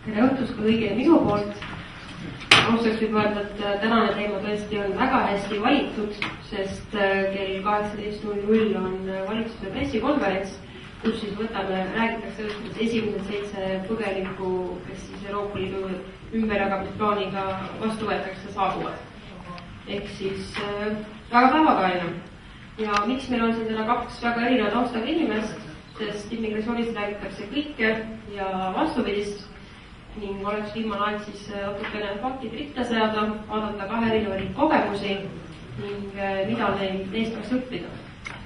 Tere õhtust ka kõigile minu poolt. Austaks võib öelda, et tänane teema tõesti on väga hästi valitud, sest kell 18.00 on valitsuse pressikonverents, kus siis räägitakse sellest, kuidas esimesed 7 põgenikku, kes siis Euroopa Liidu ümberjagamisplaaniga vastu võetakse, saabuvad. Ehk siis väga päevakajaline. Ja miks meil on siin täna 2 väga erineva taustaga inimest, sest immigratsioonis räägitakse kõike ja vastupidist ning oleks viimane aeg siis natukene faktid ritta seada, vaadata 2 erinevaid kogemusi ning mida neist peaks õppida.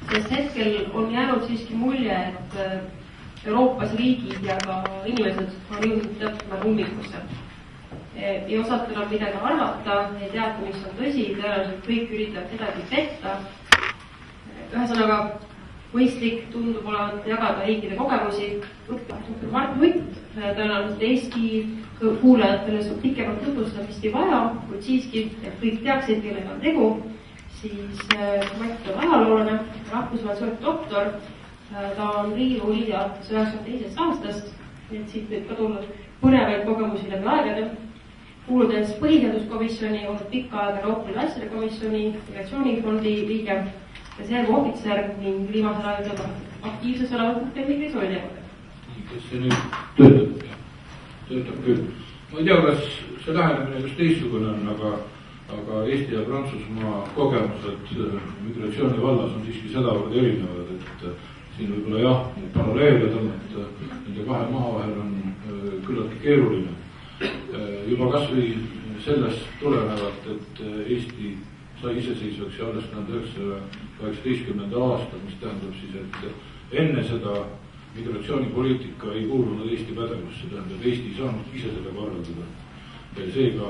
Sest hetkel on jäänud siiski mulje, et Euroopas riigid ja ka inimesed on jõudnud teatud ummikusse. Ei osata enam midagi arvata, ei teata, mis on tõsi, tõenäoliselt kõik üritavad kedagi petta. Ühesõnaga, mõistlik tundub olevat jagada riikide kogemusi. Mart Nutt tõenäoliselt Eesti kuulajatele saab pikemalt tutvustamist ei vaja, kuid siiski, et kõik teaksid, kellega on tegu, siis Mart on ajaloolane, rahvusvahelise doktor, ta on Riigikogu liige alates 1992. aastast, et siit võib ka tulla põnevaid kogemusi läbi aegade. Kuuludes põhiseaduskomisjoni, olnud pikka aega Euroopa Liidu asjade komisjoni, migratsioonifondi liige, reservohvitser ning viimasel ajal aktiivses olevat immigratsiooniteemadel. Kas see nüüd töötab? Töötab küll. Ma ei tea, kas see lähenemine just teistsugune on, aga Eesti ja Prantsusmaa kogemused migratsiooni vallas on siiski sedavõrd erinevad, et siin võib-olla jah, paralleele tõmmata nende 2 maha vahel on küllaltki keeruline. Juba kas või sellest tulenevalt, et Eesti sai iseseisvaks ja alles 1918. aastal, mis tähendab siis, et enne seda migratsioonipoliitika ei kuulunud Eesti pädevusse, tähendab Eesti ei saanud ise seda korraldada. Seega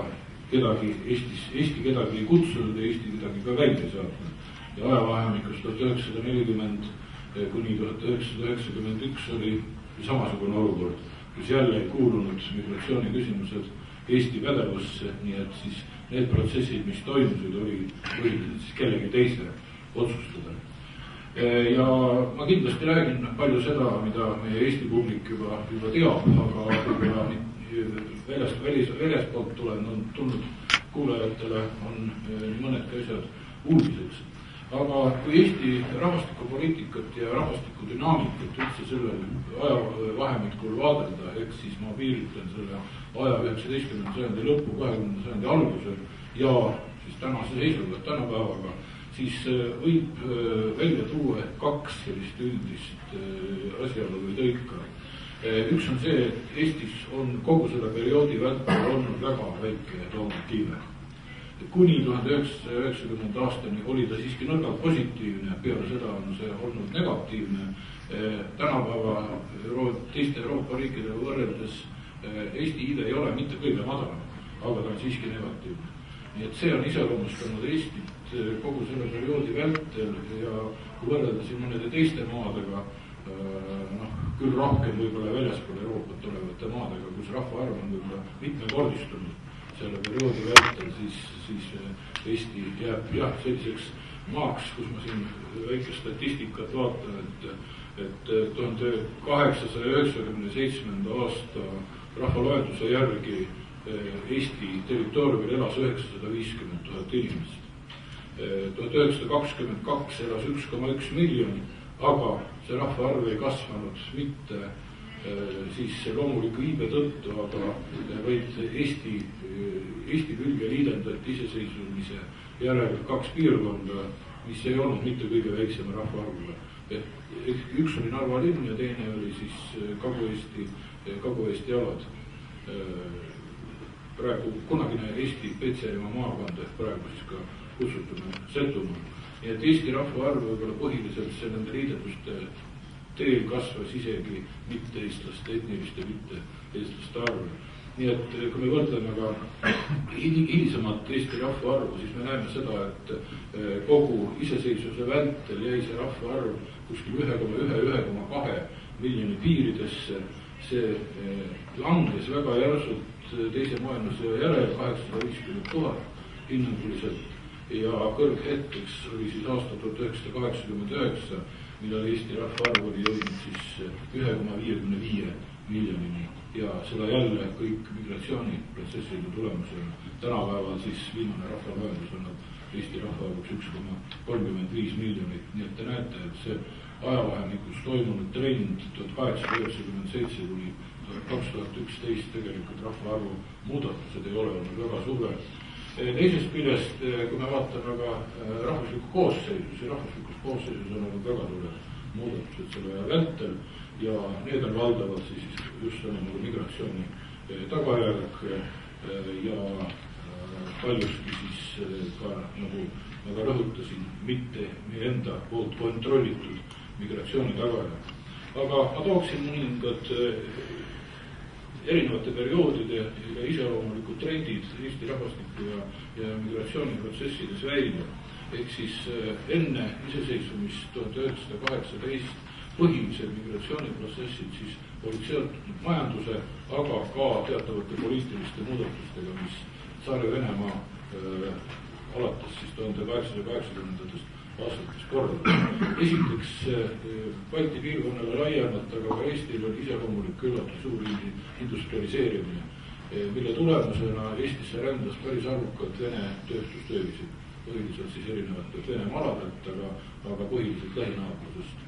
Eesti kedagi ei kutsunud ja Eesti kedagi ka välja saatnud. Ja ajavahemikus 1940 kuni 1991 oli samasugune olukord, kus jälle ei kuulunud migratsiooni küsimused Eesti pädevusse, nii et siis need protsessid, mis toimusid, oli siis kellegi teise otsustada. Ja ma kindlasti räägin palju seda, mida meie Eesti publik juba teab, aga väljaspoolt tulnud kuulajatele on mõnedki asjad uudiseks. Aga kui Eesti rahvastikupoliitikat ja rahvastikudünaamikat üldse sellel ajavahemikul vaadelda, ehk siis ma piiritan selle aja 19. sajandi lõppu, 20. sajandi algusel ja siis tänase seisuga, tänapäevaga, siis võib välja tuua 2 sellist üldist asjaolu või tõika. Üks on see, et Eestis on kogu selle perioodi vältel olnud väga väike toomatiive. Kuni 1990. aastani oli ta siiski nõrgalt positiivne, peale seda on see olnud negatiivne. Tänapäeva teiste Euroopa riikidega võrreldes Eesti iive ei ole mitte kõige madalam, aga ta on siiski negatiivne. Nii et see on iseloomustanud Eestit kogu selle perioodi vältel ja kui võrrelda siin mõnede teiste maadega, küll rohkem võib-olla väljaspool Euroopat olevate maadega, kus rahvaarv on võib-olla mitmekordistunud selle perioodi vältel, siis Eesti jääb jah selliseks maaks, kus ma siin väike statistikat vaatan, et 1897. aasta rahvaloetuse järgi Eesti territooriumil elas 950 000 inimest. 1922 elas 1,1 miljon, aga see rahvaarv ei kasvanud mitte siis loomuliku iibe tõttu, aga vaid Eesti külge liidendati iseseisvumise järel 2 piirkonda, mis ei olnud mitte kõige väiksema rahvaarvuga. Üks oli Narva linn ja teine oli siis Kagu-Eesti alad. Praegu kunagine Eesti Petserimaa maakond ehk praegu siis ka kutsutuna Setomaa. Nii et Eesti rahvaarv võib-olla põhiliselt nende liidenduste teel kasvas isegi mitte-eestlaste, etniliste mitte-eestlaste arvu. Nii et kui me võrdleme ka hilisemat Eesti rahvaarvu, siis me näeme seda, et kogu iseseisvuse vältel jäi see rahvaarv kuskil 1,1–1,2 miljoni piiridesse. See langes väga järsult teise maailmasõja järel 850 000 hinnanguliselt ja kõrghetkeks oli siis aasta 1989, millal Eesti rahvaarv oli jõudnud siis 1,55 miljonini ja seda jälle kõik migratsiooniprotsesside tulemusena. Tänapäeval siis viimane rahvaloendus annab Eesti rahvaarvuks 1,35 miljonit, nii et te näete, et see ajavahemikus toimunud trend 1897 kuni 2011 tegelikult rahvaarvu muudatused ei ole olnud väga suured. Teisest küljest, kui me vaatame aga rahvuslikku koosseisus, ja rahvuslikus koosseisus on olnud väga suured muudatused selle aja vältel ja need on valdavad siis just nagu migratsiooni tagajärg ja paljuski siis ka, nagu ma ka rõhutasin, mitte meie enda poolt kontrollitud migratsiooni tagajärg. Aga ma tooksin mõningad erinevate perioodide ja iseloomulikud trendid Eesti rahvastiku ja migratsiooniprotsessides välja. Ehk siis enne iseseisvumist 1918 põhilised migratsiooniprotsessid siis olid seotud majanduse, aga ka teatavate poliitiliste muudatustega, mis Tsaari-Venemaa alates siis 1880. aastatest korda. Esiteks Balti piirkonnale laiemalt, aga ka Eestil on iseloomulik küllaltki suur industrialiseerimine, mille tulemusena Eestisse rändas päris arvukalt Vene tööstustöövisid, põhiliselt siis erinevatelt Venemaa aladelt, aga põhiliselt lähinaablusest.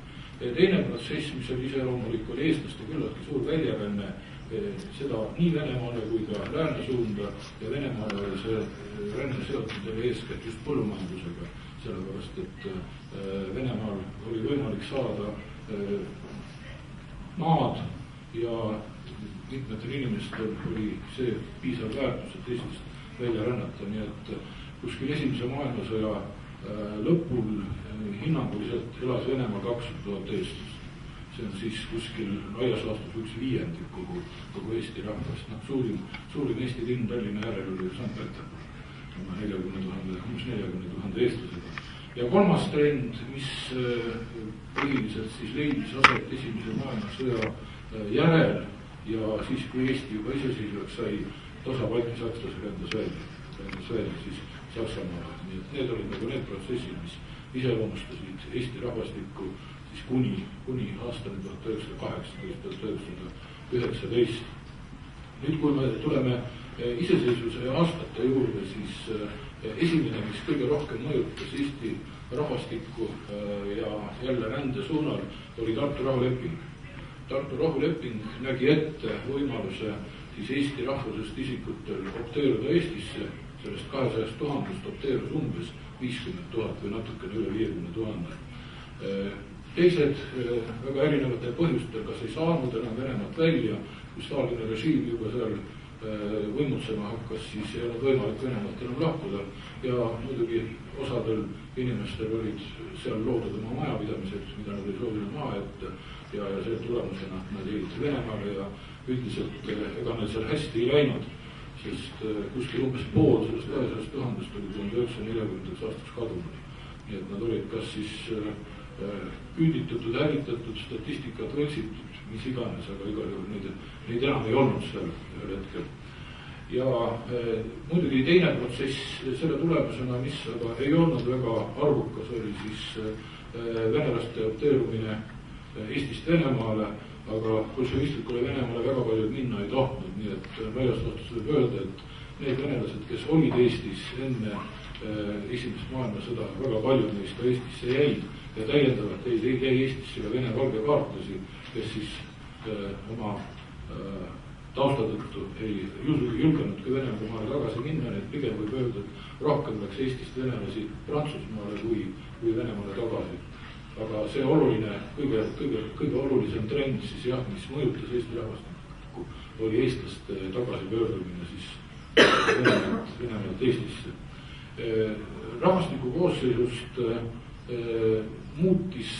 Teine protsess, mis oli iseloomulik, oli eestlaste küllaltki suur väljaränne, seda nii Venemaale kui ka läände suunda ja Venemaale oli see ränne seotud eeskätt just põllumajandusega, sellepärast et Venemaal oli võimalik saada maad ja mitmetel inimestel oli see piisav väärtus, et Eestist välja rännata, nii et kuskil esimese maailmasõja lõpul hinnanguliselt elas Venemaal 200 000 eestlast. See on siis kuskil laias laastus 1/5 kogu Eesti rahvast. Suurim Eesti linn Tallinna järel oli Sankt-Peterburg, umbes 40 000 eestlasega. Ja kolmas trend, mis põhiliselt siis leidis aset esimese maailmasõja järel ja siis, kui Eesti juba iseseisvaks sai, osa Balti sakslasi rändas välja siis Saksamaale. Nii et need olid nagu need protsessid, mis iseloomustasid Eesti rahvastikku siis kuni aastani 1918-1919. Nüüd, kui me tuleme iseseisvuse aastate juurde, siis esimene, mis kõige rohkem mõjutas Eesti rahvastikku ja jälle rände suunal, oli Tartu rahuleping. Tartu rahuleping nägi ette võimaluse siis Eesti rahvusest isikutel opteeruda Eestisse, sellest 200 000 opteerus umbes 50 000 või natukene üle 50 000. Teised väga erinevatel põhjustel, kas ei saanud enam Venemaalt välja, kui Stalini režiim juba seal võimutsema hakkas, siis ei olnud võimalik Venemaalt enam lahkuda ja muidugi osadel inimestel olid seal loodud oma majapidamised, mida nad ei soovinud maha jätta ja selle tulemusena nad jäid Venemaale ja üldiselt ega neil seal hästi ei läinud, sest kuskil umbes pool sellest 200 000 oli 1940. aastaks kadunud. Nii et nad olid kas siis küüditatud, hävitatud, statistikat võltsitud, mis iganes, aga igal juhul neid enam ei olnud seal ühel hetkel. Ja muidugi teine protsess selle tulemusena, mis aga ei olnud väga arvukas, oli siis venelaste opteerumine Eestist Venemaale, aga bolševistlikule Venemaale väga paljud minna ei tahtnud, nii et laias laastus võib öelda, et need venelased, kes olid Eestis enne esimest maailmasõda, väga paljud neist ka Eestisse jäid ja täiendavalt jäi Eestisse ka vene valgekaartlasi, kes siis oma tausta tõttu ei julgenudki Venemaale tagasi minna, et pigem võib öelda, et rohkem läks Eestist venelasi Prantsusmaale kui Venemaale tagasi. Aga see oluline, kõige olulisem trend siis jah, mis mõjutas Eesti rahvastikku, oli eestlaste tagasipöördumine siis Venemaalt Eestisse. Rahvastiku koosseisust muutis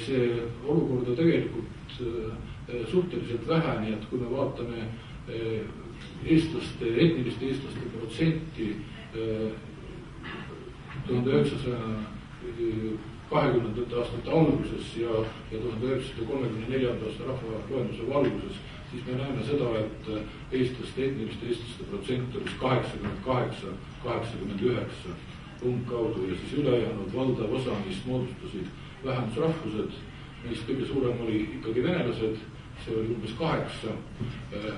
see olukorda tegelikult suhteliselt vähe, nii et kui me vaatame etniliste eestlaste protsenti 1920. aastate alguses ja 1934. aasta rahvaloenduse valguses, siis me näeme seda, et etniliste eestlaste protsent oli 88-89 umbkaudu ja siis ülejäänud valdav osa, mis moodustasid vähemusrahvused, neist kõige suurem oli ikkagi venelased, see oli umbes 8,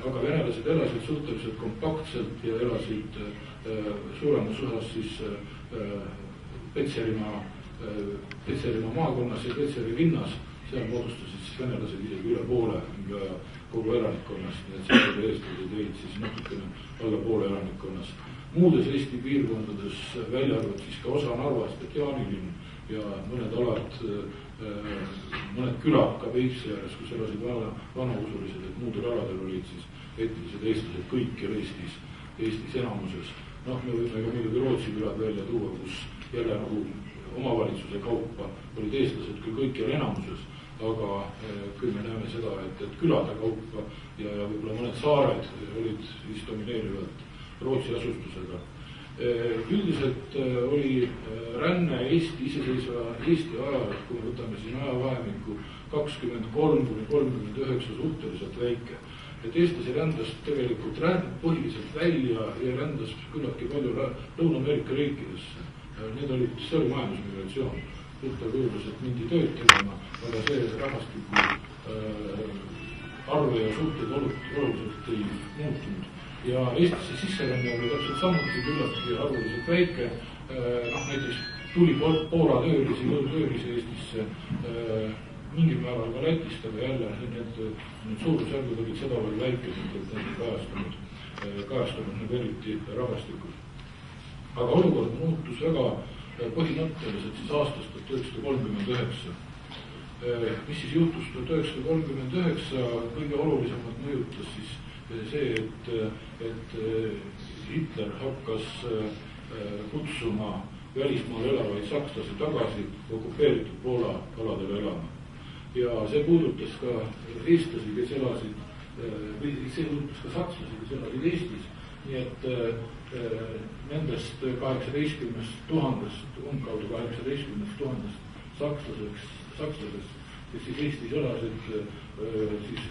aga venelased elasid suhteliselt kompaktselt ja elasid suuremas osas siis Petserimaa maakonnas ja Petseri linnas, seal moodustasid siis venelased isegi üle poole kogu elanikkonnast, nii et seal oli eestlased jäid siis natukene alla poole elanikkonnast. Muudes Eesti piirkondades, välja arvatud siis ka osa Narvast ja Jaanilinn ja mõned alad, mõned külad ka Peipsi ääres, kus elasid vanausulised, et muudel aladel olid siis etnilised eestlased kõikjal Eestis enamuses. Me võime ka muidugi Rootsi külad välja tuua, kus jälle nagu omavalitsuse kaupa olid eestlased küll kõikjal enamuses, aga küll me näeme seda, et külade kaupa ja võib-olla mõned saared olid siis domineerivalt Rootsi asustusega. Üldiselt oli ränne iseseisva Eesti ajal, kui me võtame siin ajavahemikku 23–39 suhteliselt väike. Et eestlasi rändas tegelikult põhiliselt välja ja rändas küllaltki palju Lõuna-Ameerika riikidesse. See oli majandusmigratsioon. Suhtel kujunes, et mindi tööd tegema, aga see rahvastiku arve ja suhted oluliselt ei muutunud. Ja Eestisse sisseränne oli täpselt samuti küllaltki arvuliselt väike. Näiteks tuli Poola tööölisi Eestisse mingil määral ka Lätist, aga jälle need suurusjärgud olid seda veel väikesed, et need kajastunud eriti rahvastikus. Aga olukord muutus väga põhimõtteliselt siis aastast 1939. Mis siis juhtus 1939, kõige olulisemalt mõjutas siis see, et Hitler hakkas kutsuma välismaal elavaid sakslasi tagasi okupeeritud Poola aladele elama. Ja see puudutas ka eestlasi, kes elasid, või see puudutas ka sakslasi, kes elasid Eestis. Nii et nendest 18 000, umbkaudu 18 000 sakslasest, kes siis Eestis elasid, siis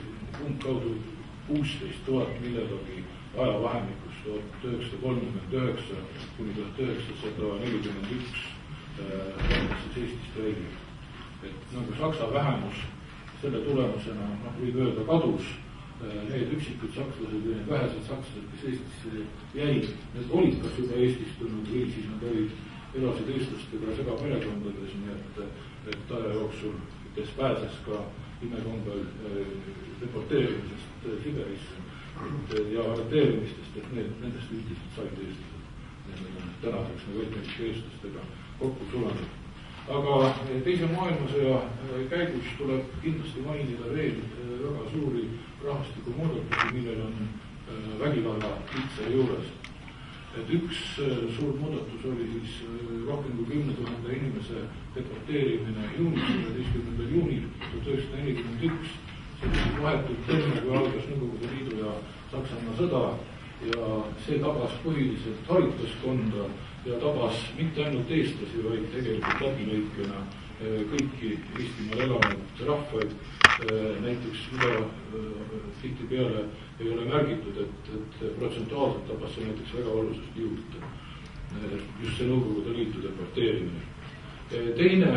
umbkaudu 16 000 millegagi ajavahemikus 1939 kuni 1941 siis Eestist välja. Et nagu saksa vähemus selle tulemusena, võib öelda, kadus. Need üksikud sakslased või need vähesed sakslased, kes Eestisse jäid, need olid kas juba Eestist tulnud või siis nad elasid eestlastega segaperekondades, nii et aja jooksul, kes pääses ka imekombel deporteerimisest Siberisse ja arreteerimistest, et nendest üldiselt said eestlased. Tänaseks me võime eestlastega kokku sulanud. Aga teise maailmasõja käigus tuleb kindlasti mainida veel väga suuri rahvastikumuudatusi, millel on vägivalla kitse juures. Et üks suur muudatus oli siis rohkem kui 10 000 inimese deporteerimine juunis, 11. juunil 1941. See oli vahetult enne, kui algas Nõukogude Liidu ja Saksamaa sõda ja see tabas põhiliselt hariduskonda ja tabas mitte ainult eestlasi, vaid tegelikult läbilõikena kõiki Eestimaal elanud rahvaid. Näiteks mida tihtipeale ei ole märgitud, et protsentuaalselt tabas see näiteks väga oluliselt juurde, just see Nõukogude Liitu deporteerimine. Teine,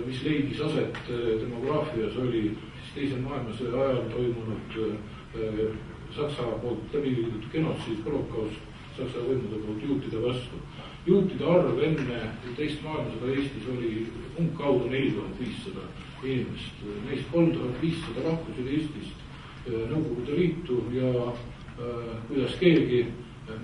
mis leidis aset demograafias, oli siis teise maailmasõja ajal toimunud Saksa poolt läbi viidud genotsiid, holokaust Saksa võimude poolt juutide vastu. Juutide arv enne teist maailmasõda Eestis oli umbkaudu 4500 inimest. Neist 3500 lahkusid Eestist Nõukogude Liitu ja kuidas keegi,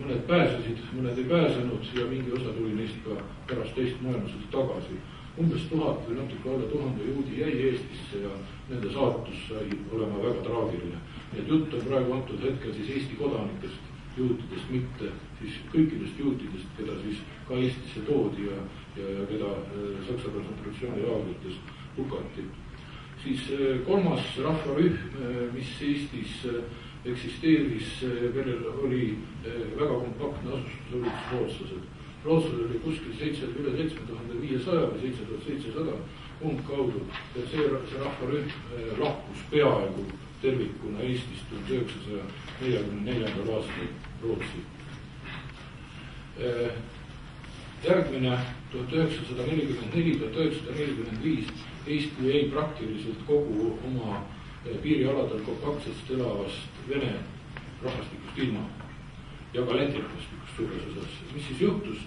mõned pääsesid, mõned ei pääsenud ja mingi osa tuli neist ka pärast teist maailmasõda tagasi. Umbes 1000 või natuke alla 1000 juudi jäi Eestisse ja nende saatus sai olema väga traagiline. Need jutt on praegu antud hetkel siis Eesti kodanikest, juutidest, mitte siis kõikidest juutidest, keda siis ka Eestisse toodi ja keda Saksa kontsentratsioonilaagrites hukati. Siis kolmas rahvarühm, mis Eestis eksisteeris, kellel oli väga kompaktne asustus, olid rootslased. Rootslased oli kuskil üle 7500 või 7700 umbkaudu ja see rahvarühm lahkus peaaegu tervikuna Eestist 1944. aastal Rootsi. Järgmine 1944-1945 Eesti jäi praktiliselt kogu oma piirialadel kompaktselt elavast vene rahvastikust ilma ja ka Läti rahvastikust suures osas. Mis siis juhtus?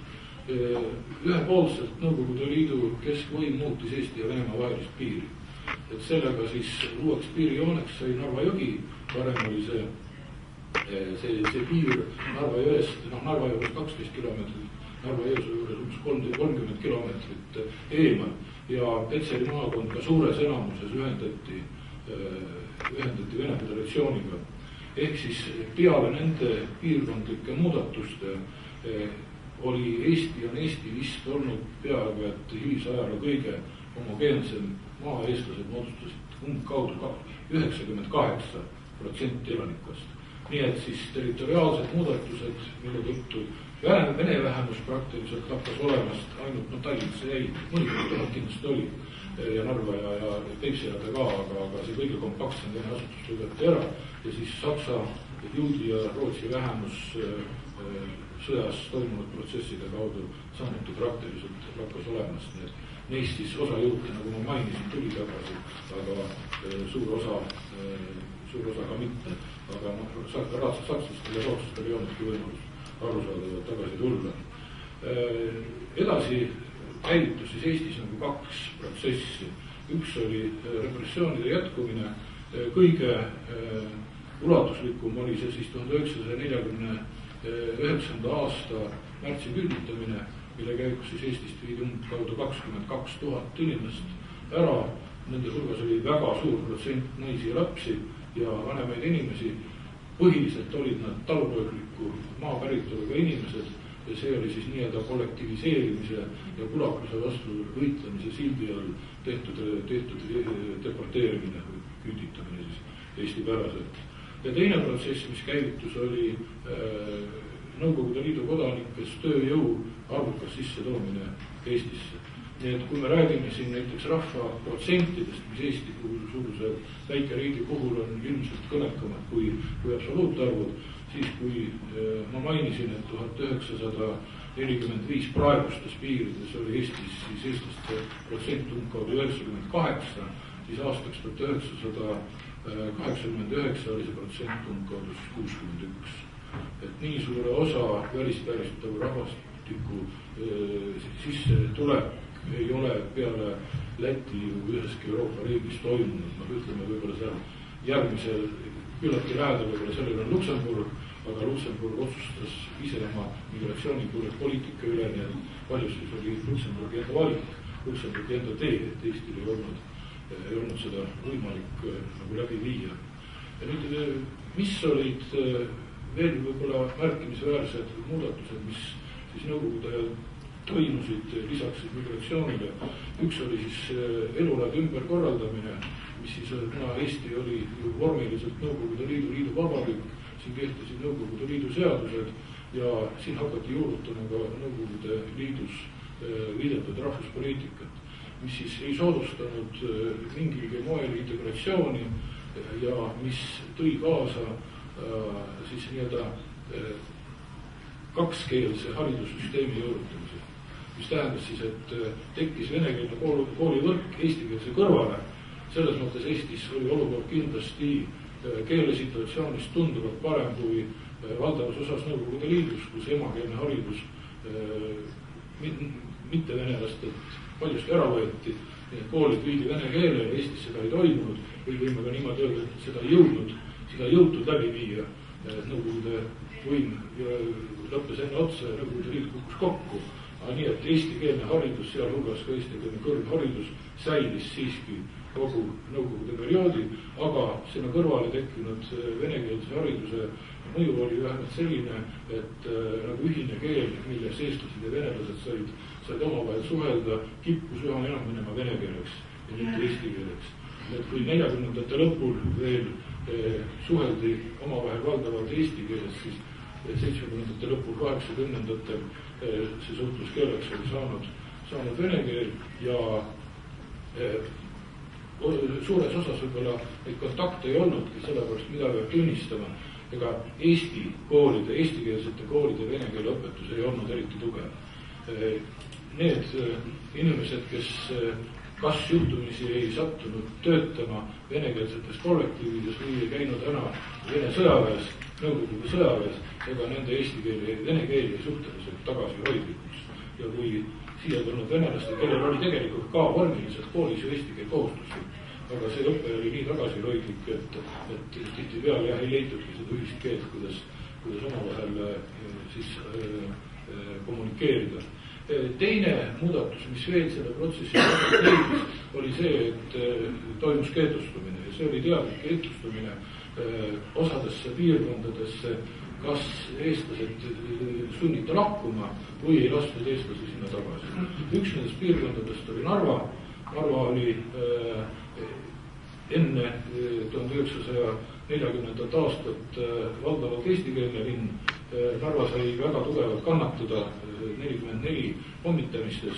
Ühepoolselt Nõukogude Liidu keskvõim muutis Eesti ja Venemaa vahelist piiri. Et sellega siis uueks piirijooneks sai Narva jõgi, varem oli see piir Narva jõest, Narva jões 12 kilomeetrit, Narva jõesuu juures umbes 30 kilomeetrit eemal ja Petseri maakond ka suures enamuses ühendati Vene Föderatsiooniga. Ehk siis peale nende piirkondlike muudatuste oli Eesti, on Eesti vist olnud peaaegu, et ühisajal kõige homogeensem maa, eestlased moodustasid umbkaudu 98% elanikkast. Nii et siis territoriaalsed muudatused, mille tõttu Vene vähemus praktiliselt hakkas olemast ainult Tallinnasse jäi, mõnikord tuhat kindlasti oli ja Narva ja Peipsiäärde ka, aga see kõige kompaktsem Vene asutus lõigati ära ja siis Saksa, juudi ja Rootsi vähemus sõjas toimunud protsesside kaudu samuti praktiliselt hakkas olemast. Neist siis osa jõuti, nagu ma mainisin, tuli tagasi, aga suur osa ka mitte. Aga sakslastel ja rootslastel ei olnudki võimalus arusaadavalt tagasi tulla. Edasi käivitus siis Eestis nagu kaks protsessi. Üks oli repressioonide jätkumine. Kõige ulatuslikum oli see siis 1949. aasta märtsi küüditamine, mille käigus siis Eestist viidi umbkaudu 22 000 inimest ära. Nende hulgas oli väga suur protsent naisi ja lapsi ja vanemaid inimesi. Põhiliselt olid nad talupoikliku maapäritoluga inimesed ja see oli siis nii-öelda kollektiviseerimise ja kulakluse vastu võitlemise sildi all tehtud deporteerimine või küüditamine siis Eesti päraselt. Ja teine protsess, mis käivitus, oli Nõukogude Liidu kodanikes tööjõu arvukas sissetoomine Eestisse. Nii et kui me räägime siin näiteks rahva protsentidest, mis Eesti suuruse väikeriigi puhul on ilmselt kõnekamad kui absoluutarvud, siis kui ma mainisin, et 1945 praegustes piirides oli Eestis siis eestlaste protsent umbkaudu 98, siis aastaks 1989 oli see protsent umbkaudu 61. Et nii suure osa välispäritolu rahvastiku sisse tuleb ei ole peale Läti üheski Euroopa riigis toimunud. Ma ütleme võib-olla seal järgmisel küllaltki lähedal võib-olla sellele on Luksemburg, aga Luksemburg otsustas ise oma migratsioonipoliitika üle, nii et paljuski oli Luksemburgi enda valik, Luksemburgi enda tee, et Eestil ei olnud seda võimalik nagu läbi viia. Ja nüüd, mis olid veel võib-olla märkimisväärsed muudatused, mis siis Nõukogude toimusid lisaks migratsioonile. Üks oli siis elulaadi ümberkorraldamine, mis siis Eesti oli vormiliselt Nõukogude Liidu vabariik, siin kehtisid Nõukogude Liidu seadused ja siin hakati juurutama ka Nõukogude Liidus viidatud rahvuspoliitikat, mis siis ei soodustanud mingilgi moel integratsiooni ja mis tõi kaasa siis nii-öelda kakskeelse haridussüsteemi juurutamise, mis tähendas siis, et tekkis venekeelne koolivõrk eestikeelse kõrvale. Selles mõttes Eestis oli olukord kindlasti keelesituatsioonis tunduvalt parem kui valdavas osas Nõukogude Liidus, kus emakeelne haridus mitte venelastelt paljuski ära võeti. Koolid viidi vene keele, Eestis seda ei toimunud või võime ka niimoodi öelda, et seda ei jõutud läbi viia. Nõukogude võim lõppes enne otsa ja Nõukogude Liit kukkus kokku. Nii et eestikeelne haridus, sealhulgas ka eestikeelne kõrgharidus säilis siiski kogu Nõukogude perioodi, aga sinna kõrvale tekkinud venekeelse hariduse mõju oli vähemalt selline, et nagu ühine keel, milles eestlased ja venelased said omavahel suhelda, kippus üha enam minema vene keeleks ja mitte eesti keeleks. Et kui 40ndate lõpul veel suheldi omavahel valdavalt eesti keeles, siis 70ndate lõpul, 80ndatel see suhtluskeeleks oli saanud vene keel ja suures osas võib-olla neid kontakte ei olnudki, sellepärast mida peab tunnistama, ega eestikeelsete koolide vene keele õpetus ei olnud eriti tugev. Need inimesed, kes kas juhtumisi ei sattunud töötama venekeelsetes kollektiivides või ei käinud ära Vene sõjaväes, Nõukogude sõjaväes, ega nende eesti keeli, vene keeli suhteliselt tagasihoidlikuks. Ja kui siia tulnud venelaste, kellel oli tegelikult ka vormiliselt koolis ju eesti keel kohustuslik, aga see õpe oli nii tagasihoidlik, et tihtipeale jah ei leitudki seda ühist keelt, kuidas omavahel siis kommunikeerida. Teine muudatus, mis veel selle protsessi leidis, oli see, et toimus keelustumine ja see oli teadlik keelustumine osadesse piirkondadesse, kas eestlased sunniti lahkuma või ei lastud eestlasi sinna tagasi. Üks nendest piirkondadest oli Narva. Narva oli enne 1940. aastat valdavalt eestikeelne linn. Narva sai väga tugevalt kannatada 44 pommitamistes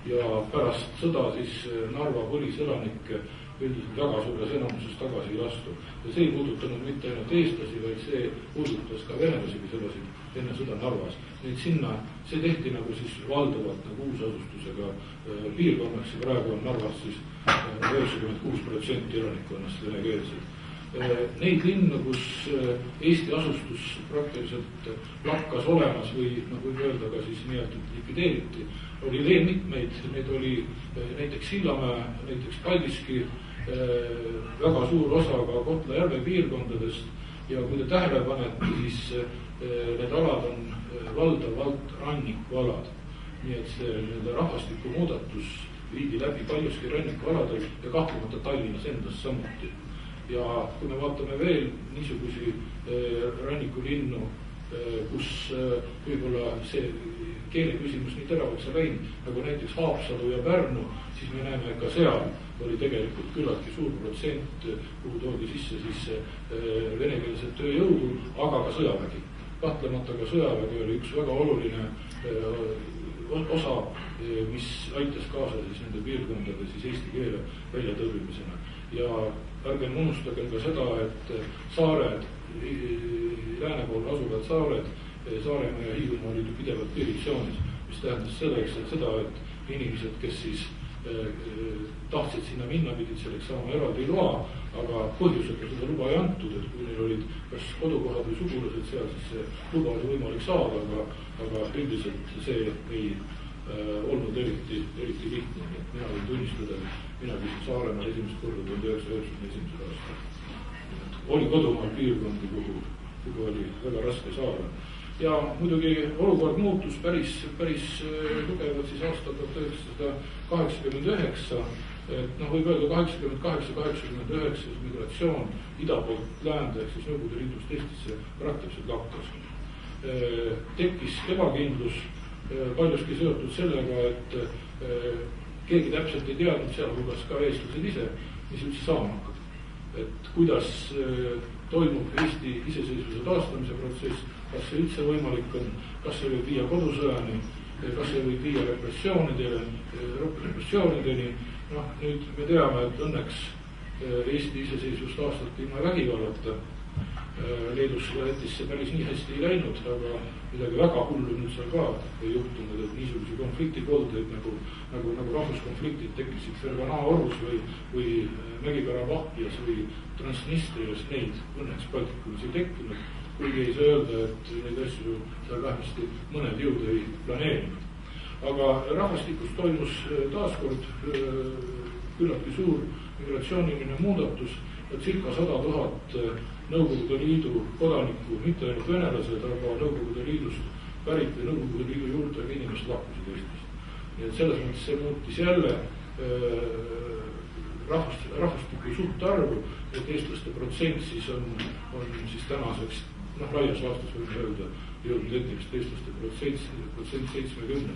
ja pärast sõda siis Narva põliselanikke üldiselt väga suures enamuses tagasi ei lastu. Ja see ei puudutanud mitte ainult eestlasi, vaid see puudutas ka venelasi, kes elasid enne sõda Narvas. Nii et sinna, see tehti nagu siis valdavalt nagu uusasustusega piirkonnaks ja praegu on Narvas siis 96% elanikkonnast venekeelsed. Neid linnu, kus Eesti asustus praktiliselt lakkas olemas või nagu võib öelda ka siis nii-öelda likvideeriti, oli veel mitmeid, need oli näiteks Sillamäe, näiteks Paldiski, väga suur osa ka Kohtla-Järve piirkondadest ja kui te tähele panete, siis need alad on valdavalt rannikualad. Nii et see rahvastiku muudatus viidi läbi paljuski rannikualadel ja kahtlemata Tallinnas endas samuti. Ja kui me vaatame veel niisugusi rannikulinnu, kus võib-olla see keeleküsimus nii teravaks ei läinud, nagu näiteks Haapsalu ja Pärnu, siis me näeme ka seal oli tegelikult küllaltki suur protsent, kuhu toodi sisse venekeelset tööjõudu, aga ka sõjavägi. Kahtlemata ka sõjavägi oli üks väga oluline osa, mis aitas kaasa siis nende piirkondade siis eesti keele väljatõrjumisena. Ja ärgem unustagem ka seda, et saared, lääne pool asuvad saared, Saaremaa ja Hiiumaa olid pidevalt piiritsioonis, mis tähendas selleks, et seda, et inimesed, kes siis tahtsid sinna minna, pidid selleks saama eraldi loa, aga põhjusega seda luba ei antud, et kui neil olid kas kodukohad või sugulased seal, siis see luba oli võimalik saada, aga üldiselt see ei olnud eriti lihtne. Mina võin tunnistada, mina käisin Saaremaal esimest korda 1991. aastal. Oli kodumaal piirkondi, kuhu oli väga raske saada. Ja muidugi olukord muutus päris tugevalt siis aastal 1989, et võib öelda 88-89 migratsioon ida poolt läände ehk siis Nõukogude Liidust Eestisse praktiliselt lakkas. Tekkis ebakindlus paljuski seotud sellega, et keegi täpselt ei teadnud, sealhulgas ka eestlased ise, mis üldse saama hakkab. Et kuidas toimub Eesti iseseisvuse taastamise protsess, kas see üldse võimalik on, kas see võib viia kodusõjani, kas see võib viia repressioonideni. Nüüd me teame, et õnneks Eesti iseseisvus taastati ilma vägivallata. Leedus ja Lätis see päris nii hästi ei läinud, aga midagi väga hullu nüüd seal ka ei juhtunud, et niisuguse konfliktikoldeid nagu rahvuskonfliktid tekkisid Fergana-Orus või Mägi-Karabahhias või Transnistrias, neid õnneks Baltikumis ei tekkinud, kuigi ei saa öelda, et neid asju seal vähemasti mõned jõud ei planeerinud. Aga rahvastikus toimus taaskord küllaltki suur migratsiooniline muudatus ja circa 100 000 Nõukogude Liidu kodanikku, mitte ainult venelased, aga Nõukogude Liidust pärit või Nõukogude Liidu juurtega inimest lahkusid Eestist. Nii et selles mõttes see muutis jälle rahvastiku suhtarvu, et eestlaste protsent siis on siis tänaseks, laias laastus võime öelda, jõudnud etnilist eestlaste protsent 70.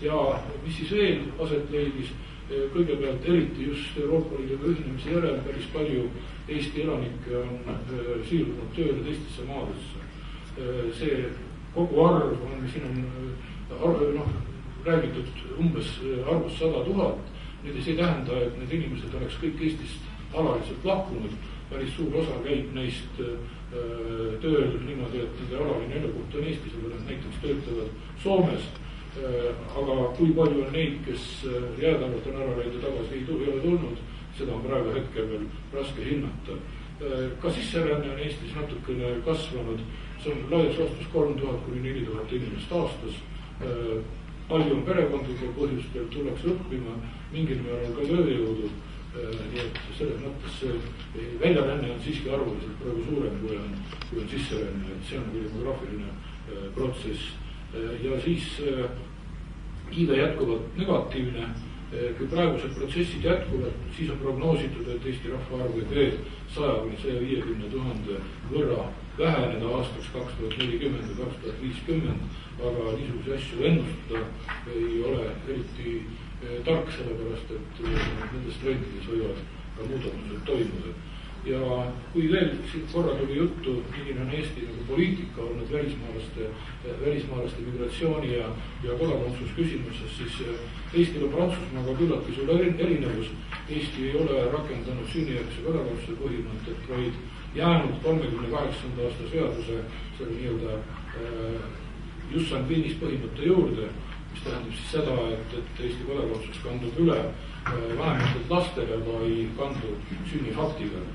Ja mis siis veel aset leidis, kõigepealt eriti just Euroopa Liiduga ühinemise järel päris palju Eesti elanikke on siirdunud tööle teistesse maadesse. See kogu arv on, siin on räägitud umbes arvus 100 000. Nüüd see ei tähenda, et need inimesed oleks kõik Eestist alaliselt lahkunud. Päris suur osa käib neist tööl niimoodi, et nende alaline elukoht on Eestis, aga nad näiteks töötavad Soomes aga kui palju on neid, kes jäädavalt on ära läinud ja tagasi ei ole tulnud, seda on praegu hetkel veel raske hinnata. Ka sisseränne on Eestis natukene kasvanud, see on laias laastus 3000 kuni 4000 inimest aastas. Palju on perekondlikel põhjustel, tullakse õppima, mingil määral ka tööjõudu. Nii et selles mõttes väljaränne on siiski arvuliselt praegu suurem, kui on sisseränne, et see on demograafiline protsess. Ja siis iive jätkuvalt negatiivne. Kui praegused protsessid jätkuvad, siis on prognoositud, et Eesti rahvaarv võib veel 100–150 000 võrra väheneda aastaks 2040 või 2050, aga niisuguse asju ennustada ei ole eriti tark, sellepärast et nendes trendides võivad ka muudatused toimuda. Ja kui veel siit korra tuli juttu, milline on Eesti nagu poliitika olnud välismaalaste migratsiooni ja kodakondsus küsimuses, siis Eestil on Prantsusmaaga küllaltki suur erinevus. Eesti ei ole rakendanud sünnijärgse kodakondsuse põhimõtet, vaid jäänud 38. aasta seaduse selle nii-öelda jus sanguinis põhimõtte juurde, mis tähendab siis seda, et Eesti kodakondsus kandub üle vanematelt lastele, aga ei kandu sünnifaktiga,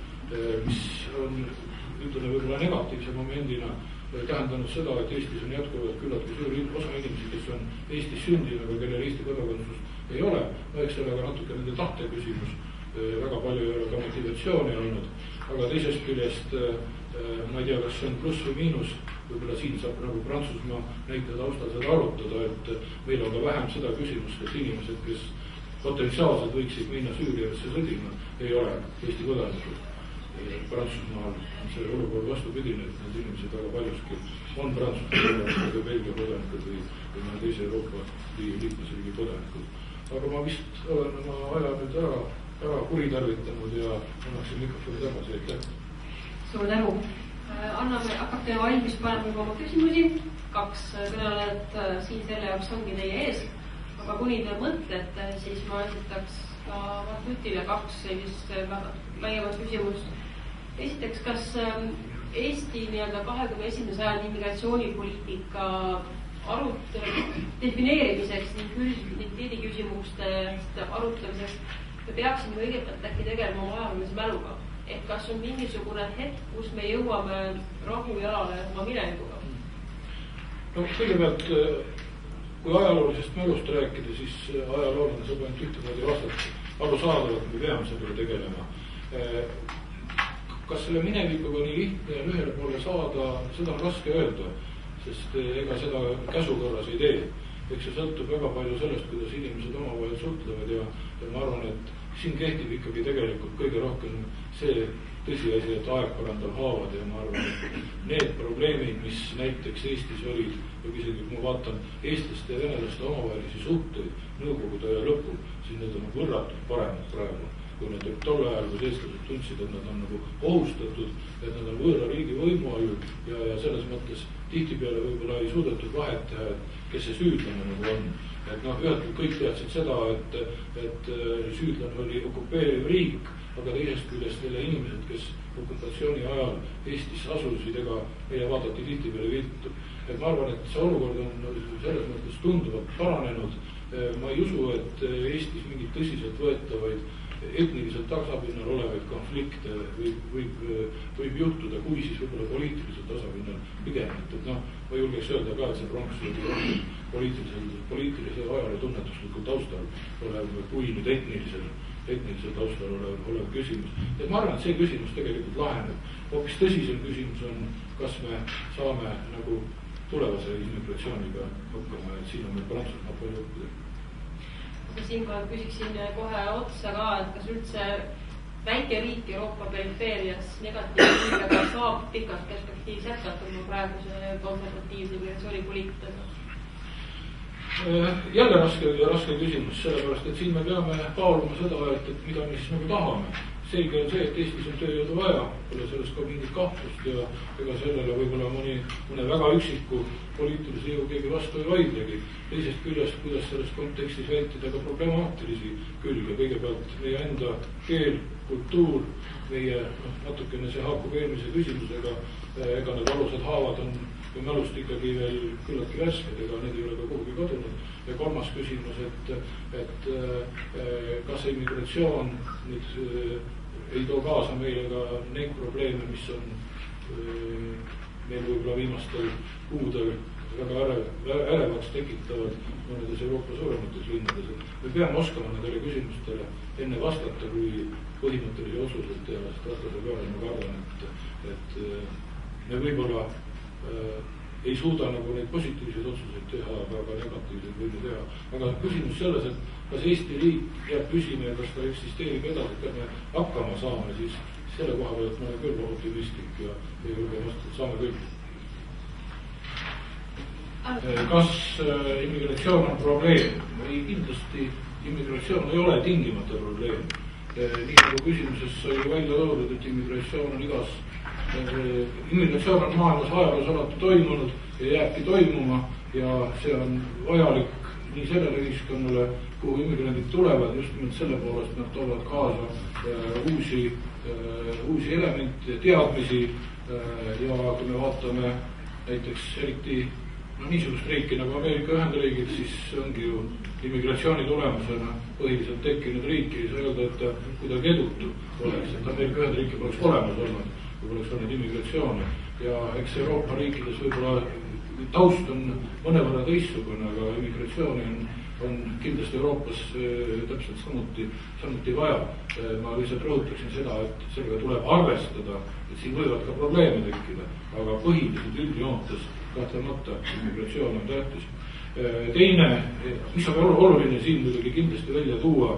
mis on, ütleme, võib-olla negatiivse momendina tähendanud seda, et Eestis on jätkuvalt küllaltki suur osa inimesi, kes on Eestis sündinud, aga kellel Eesti kodakondsus ei ole. Eks ole ka natuke nende tahte küsimus, väga palju ei ole ka motivatsiooni olnud, aga teisest küljest ma ei tea, kas see on pluss või miinus, võib-olla siin saab nagu Prantsusmaa näite taustal seda arutada, et meil on ka vähem seda küsimust, et inimesed, kes potentsiaalselt võiksid minna Süüriasse sõdima, ei ole Eesti kodanikud. Prantsusmaal on see olukord vastupidine, et need inimesed väga paljuski on Prantsusmaa kodanikud või Belgia kodanikud või mõne teise Euroopa liikmesriigi kodanikud. Aga ma vist olen oma aja nüüd ära kuritarvitanud ja annaksin mikrofoni tagasi, aitäh. Suur tänu. Hakake valmis panema oma küsimusi. 2 kõnelejat siin selle jaoks ongi teie ees. Aga kuni te mõtlete, siis ma esitaks ka Mart Nutile 2 sellist laiemat küsimust. Esiteks, kas Eesti nii-öelda 21. sajandi immigratsioonipoliitika defineerimiseks ning identiteedi küsimustest arutlemiseks me peaksime kõigepealt äkki tegelema oma ajaloolise mäluga? Ehk kas on mingisugune hetk, kus me jõuame rahujalale oma minevikuga? No kõigepealt, kui ajaloolisest mälust rääkida, siis ajaloolane saab ainult ühtemoodi vastata. Arusaadavalt me peame sellega tegelema. Kas selle minevikuga nii lihtne ja ühele poole saada, seda on raske öelda, sest ega seda käsukorras ei tee. Eks see sõltub väga palju sellest, kuidas inimesed omavahel suhtlevad ja ma arvan, et siin kehtib ikkagi tegelikult kõige rohkem see tõsiasi, et aeg parandab haavad ja ma arvan, et need probleemid, mis näiteks Eestis olid, või isegi kui ma vaatan eestlaste ja venelaste omavahelisi suhteid nõukogude aja lõpul, siis need on võrratult paremad praegu. Kui nad tol ajal, kus eestlased tundsid, et nad on nagu ohustatud, et nad on võõra riigi võimu all ja selles mõttes tihtipeale võib-olla ei suudetud vahet teha, et kes see süüdlane nagu on. Et ühelt kõik teadsid seda, et süüdlane oli okupeeriv riik, aga teisest küljest neile inimesed, kes okupatsiooni ajal Eestis asusid, ega meile vaadati tihtipeale viltu. Et ma arvan, et see olukord on selles mõttes tunduvalt paranenud. Ma ei usu, et Eestis mingid tõsiselt võetavaid etniliselt tasapinnal olevaid konflikte võib juhtuda, kui siis võib-olla poliitiliselt tasapinnal pigem. Ma julgeks öelda ka, et see pronks oli poliitilise ajaloo tunnetuslikul taustal olev, kui nüüd etnilisel taustal olev küsimus. Et ma arvan, et see küsimus tegelikult laheneb. Hoopis tõsisem küsimus on, kas me saame nagu tulevase immigratsiooniga hakkama, et siin on meil Prantsusmaa palju õppida. Siinkohal küsiksin kohe otsa ka, et kas üldse väike riik Euroopa perifeerias negatiivsega saab pikas perspektiivis jätkata oma praeguse konservatiivse migratsioonipoliitikaga? Jälle raske küsimus, sellepärast, et siin me peame kaaluma seda, et mida me siis nagu tahame. Selge on see, et Eestis on tööjõudu vaja, pole sellest ka mingit kahtlust ja ega sellele võib-olla mõne väga üksiku poliitilise jõu keegi vastu ei vaidlegi. Teisest küljest, kuidas selles kontekstis vältida ka problemaatilisi külge. Kõigepealt meie enda keel, kultuur, meie natukene see haakub eelmise küsimusega, ega need alused haavad on või mälust ikkagi veel küllaltki värsked, ega need ei ole ka kuhugi kadunud. Ja kolmas küsimus, et kas immigratsioon nüüd ei too kaasa meile ka neid probleeme, mis on meil võib-olla viimastel kuudel väga ärevaks tekitavad mõnedes Euroopa suuremates linnades. Me peame oskama nendele küsimustele enne vastata, kui põhimõttelisi otsuseid teha, sest vastasel korral ma kardan, et me võib-olla ei suuda nagu neid positiivseid otsuseid teha, aga negatiivseid võime teha. Aga küsimus selles, et kas Eesti riik jääb püsima ja kas ta eksisteerib edasi, kas me hakkama saame, siis selle koha pealt ma olen küll optimistlik ja julgen vastata, et saame kõik. Kas immigratsioon on probleem? Või kindlasti immigratsioon ei ole tingimata probleem. Nii nagu küsimuses sai välja toodud, et immigratsioon on maailmas ajaloos alati toimunud ja jääbki toimuma ja see on vajalik nii sellele ühiskonnale, kuhu immigrandid tulevad, just nimelt selle poolest nad toovad kaasa uusi elemente, teadmisi ja kui me vaatame näiteks eriti niisugust riiki nagu Ameerika Ühendriigid, siis ongi ju immigratsiooni tulemusena põhiliselt tekkinud riiki, ei saa öelda, et kuidagi edutu oleks, et Ameerika Ühendriiki poleks olemas olnud, kui poleks olnud immigratsioone. Ja eks Euroopa riikides võib-olla taust on mõnevõrra teistsugune, aga immigratsiooni on kindlasti Euroopas täpselt samuti vaja. Ma lihtsalt rõhutaksin seda, et sellega tuleb arvestada, et siin võivad ka probleeme tekkida, aga põhiliselt üldjoontes kahtlemata immigratsioon on tähtis. Teine, mis on oluline siin muidugi kindlasti välja tuua,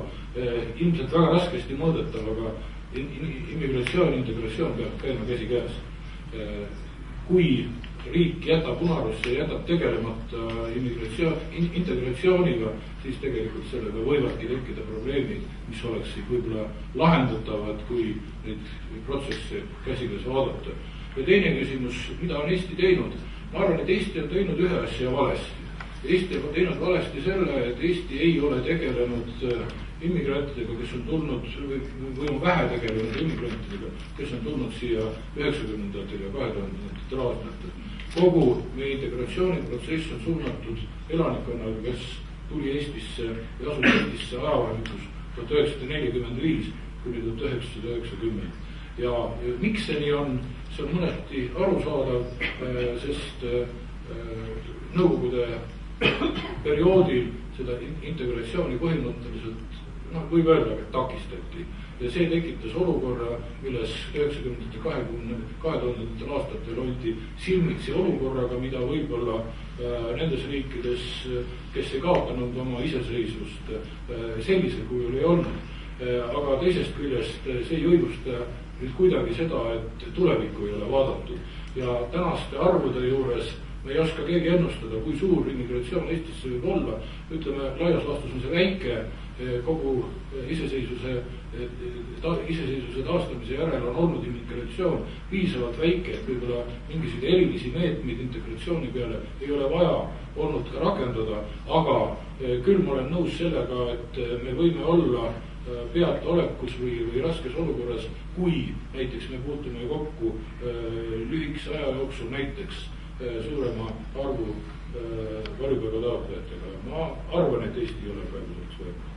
ilmselt väga raskesti mõõdetav, aga immigratsioon, integratsioon peab käima käsikäes. Kui riik jätab unarusse ja jätab tegelemata integratsiooniga, siis tegelikult sellega võivadki tekkida probleemid, mis oleksid võib-olla lahendatavad, kui neid protsesse käsikäes vaadata. Ja teine küsimus, mida on Eesti teinud? Ma arvan, et Eesti on teinud ühe asja valesti. Eesti on teinud valesti selle, et Eesti ei ole tegelenud immigrantidega, kes on tulnud, või on vähe tegelenud immigrantidega, kes on tulnud siia 90-ndatel ja 2000-ndatel aastatel. Kogu meie integratsiooniprotsess on suunatud elanikkonnale, kes tuli Eestisse või asus Eestisse ajavahemikus 1945 kuni 1990. Ja miks see nii on? See on mõneti arusaadav, sest nõukogude perioodil seda integratsiooni põhimõtteliselt võib öelda, et takistati. Ja see tekitas olukorra, milles 90. 2000. aastatel oldi silmitsi olukorraga, mida võib-olla nendes riikides, kes ei kaotanud oma iseseisvust, sellisel kujul ei olnud. Aga teisest küljest see ei õigusta nüüd kuidagi seda, et tulevikku ei ole vaadatud. Ja tänaste arvude juures me ei oska keegi ennustada, kui suur immigratsioon Eestisse võib olla. Ütleme, laias laastus on see väike, kogu iseseisvuse taastamise järel on olnud immigratsioon piisavalt väike, et võib-olla mingisuguseid erilisi meetmeid integratsiooni peale ei ole vaja olnud ka rakendada, aga küll ma olen nõus sellega, et me võime olla peataolekus või raskes olukorras, kui näiteks me puutume kokku lühikese aja jooksul näiteks suurema arvu varjupaiga taotlejatega. Ma arvan, et Eesti ei ole praegu selleks võimalik.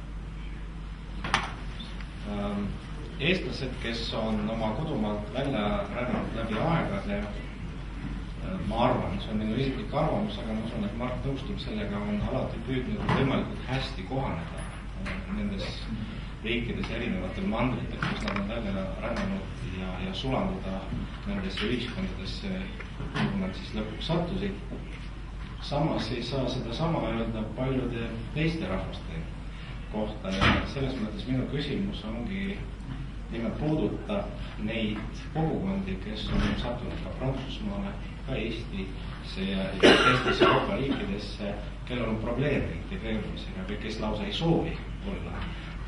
Eestlased, kes on oma kodumaalt välja rännanud läbi aegade, ma arvan, see on minu isiklik arvamus, aga ma usun, et Mart nõustub sellega, on alati püüdnud võimalikult hästi kohaneda nendes riikides erinevatel mandritel, kus nad on välja rännanud ja sulanduda nendesse ühiskondadesse, kuhu nad siis lõpuks sattusid. Samas ei saa seda sama öelda paljude teiste rahvaste kohta ja selles mõttes minu küsimus ongi nimelt puudutab neid kogukondi, kes on sattunud ka Prantsusmaale, ka Eestisse ja teistesse Euroopa riikidesse, kellel on probleeme integreerumisega või kes lausa ei soovi olla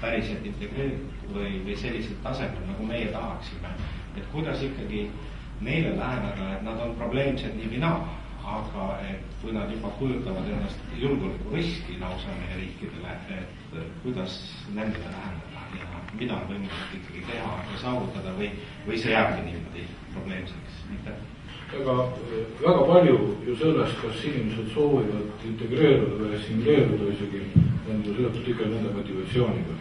päriselt integreeritud või sellisel tasemel, nagu meie tahaksime. Et kuidas ikkagi neile läheneda, et nad on probleemsed nii või naa, aga et kui nad juba kujutavad ennast julgeolekuriski lausa meie riikidele, et kuidas nendele läheneda ja mida on võimalik ikkagi teha ja saavutada või see jääbki niimoodi probleemseks? ega väga palju ju sellest, kas inimesed soovivad integreeruda või assimileeruda isegi, on ju seotud ikka nende motivatsiooniga.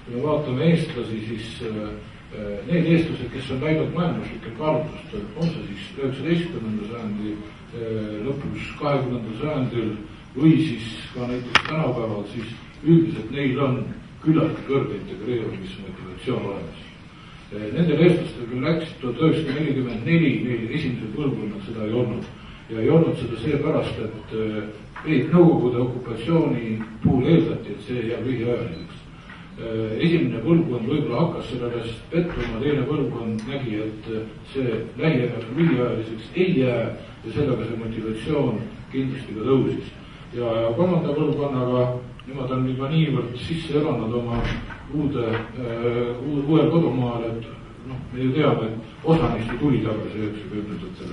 kui me vaatame eestlasi, siis need eestlased, kes on läinud majanduslikel kaalutlustel, on see siis 19. sajandi lõpus, 20. sajandil või siis ka näiteks tänapäeval, siis üldiselt neil on küllaltki kõrge integreerumismotivatsioon olemas. Nendel eestlastel küll läks 1944, neil esimesed põlvkonnad seda ei olnud. Ja ei olnud seda seepärast, et Nõukogude okupatsiooni puhul eeldati, et see jääb lühiajaliseks. Esimene põlvkond võib-olla hakkas sellest pettuma, teine põlvkond nägi, et see lühiajaliseks ei jää ja sellega see motivatsioon kindlasti ka tõusis. Ja kolmanda põlvkonnaga nemad on juba niivõrd sisse elanud oma uuel kodumaal, et me ju teame, et osa neist tuli tagasi 90-ndatel,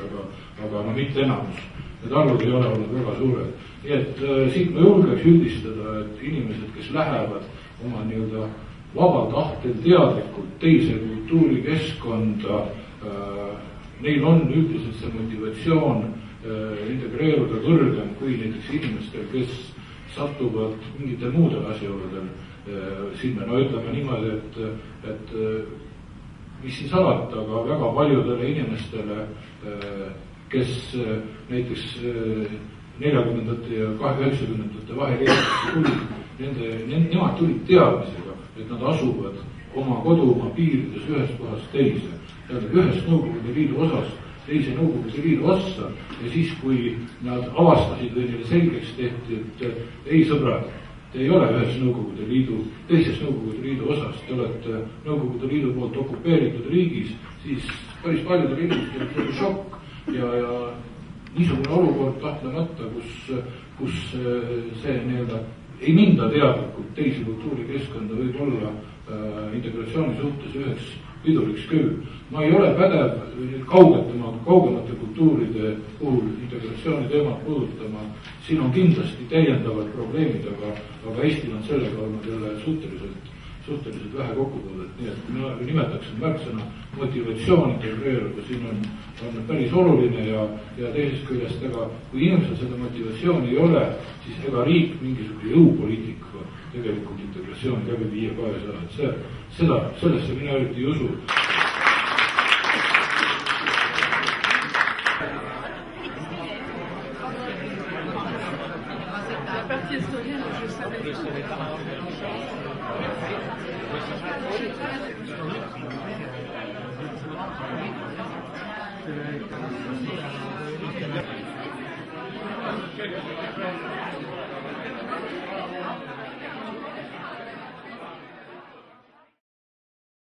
aga mitte enamus. Need arvud ei ole olnud väga suured. Nii et siit ma julgeks üldistada, et inimesed, kes lähevad oma nii-öelda vabal tahtel teadlikult teise kultuurikeskkonda, neil on üldiselt see motivatsioon integreeruda kõrgem kui näiteks inimestel, kes satuvad mingite muudel asjaoludel sinna. No ütleme niimoodi, et mis siin salata, aga väga paljudele inimestele, kes näiteks 40-ndate ja 90-ndate vahel Eestisse tulid, nemad tulid teadmisega, et nad asuvad oma kodumaa piirides ühest kohast teise. Tähendab, ühest Nõukogude Liidu osast teise Nõukogude Liidu ossa ja siis, kui nad avastasid või neile selgeks tehti, et ei sõbrad, te ei ole ühes Nõukogude Liidu, teises Nõukogude Liidu osas, te olete Nõukogude Liidu poolt okupeeritud riigis, siis päris paljudel inimestel oli šokk ja niisugune olukord kahtlemata, kus see nii-öelda ei minda teadlikult teisi kultuurikeskkonda, võib olla integratsiooni suhtes üheks piduriks küll. Ma ei ole pädev kaugemate kultuuride puhul integratsiooni teemat puudutama. Siin on kindlasti täiendavad probleemid, aga Eestil on sellega olnud jälle suhteliselt vähe kokkupuudet. Nii et kui me nimetaksin märksõna motivatsioon integreeruda, siin on päris oluline ja teisest küljest, kui inimesel seda motivatsiooni ei ole, siis ega riik mingisuguse jõupoliitika tegelikult integratsiooni läbi viia ka ei saa. Sellesse mina eriti ei usu.